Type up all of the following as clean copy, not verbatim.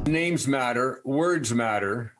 Names matter, words matter,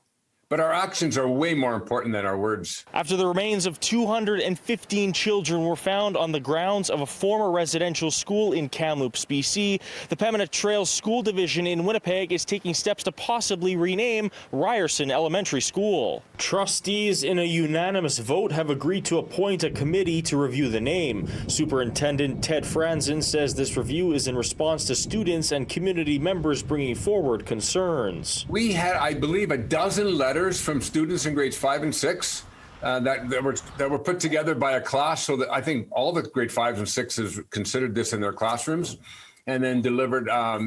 but our actions are way more important than our words. After the remains of 215 children were found on the grounds of a former residential school in Kamloops, BC, the Pembina Trails School Division in Winnipeg is taking steps to possibly rename Ryerson Elementary School. Trustees in a unanimous vote have agreed to appoint a committee to review the name. Superintendent Ted Franzen says this review is in response to students and community members bringing forward concerns. We had, I believe, a dozen letters from students in grades 5 and 6 that were put together by a class, so that I think all the grade 5s and 6s considered this in their classrooms, and then delivered a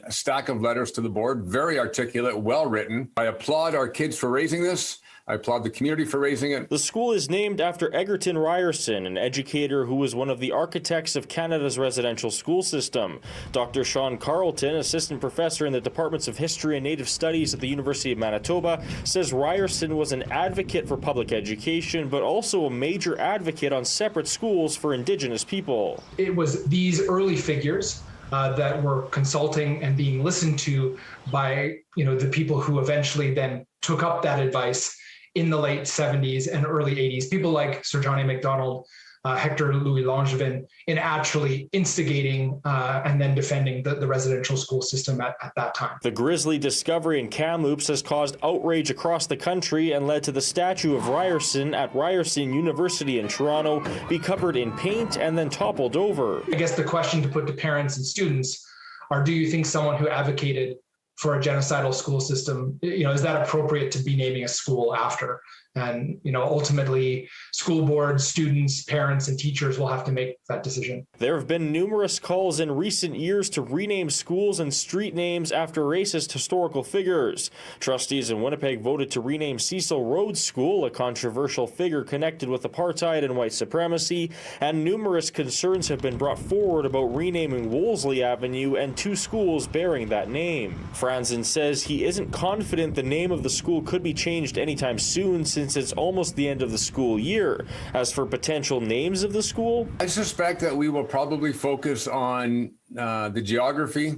stack of letters to the board, very articulate, well written. I applaud our kids for raising this. I applaud the community for raising it. The school is named after Egerton Ryerson, an educator who was one of the architects of Canada's residential school system. Dr. Sean Carlton, assistant professor in the Departments of History and Native Studies at the University of Manitoba, says Ryerson was an advocate for public education, but also a major advocate on separate schools for Indigenous people. It was these early figures that were consulting and being listened to by, the people who eventually then took up that advice in the late 70s and early 80s, people like Sir John A. Macdonald, Hector Louis Langevin, in actually instigating and then defending the residential school system at that time. The grisly discovery in Kamloops has caused outrage across the country and led to the statue of Ryerson at Ryerson University in Toronto be covered in paint and then toppled over. I guess the question to put to parents and students are, do you think someone who advocated for a genocidal school system, is that appropriate to be naming a school after? And, ultimately, school boards, students, parents, and teachers will have to make that decision. There have been numerous calls in recent years to rename schools and street names after racist historical figures. Trustees in Winnipeg voted to rename Cecil Rhodes School, a controversial figure connected with apartheid and white supremacy, and numerous concerns have been brought forward about renaming Wolseley Avenue and 2 schools bearing that name. Franzen says he isn't confident the name of the school could be changed anytime soon, since it's almost the end of the school year. As for potential names of the school, I suspect that we will probably focus on the geography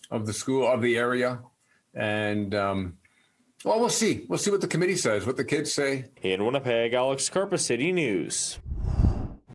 of the school, of the area, and we'll see. We'll see what the committee says, what the kids say. In Winnipeg, Alex Karpa, City News.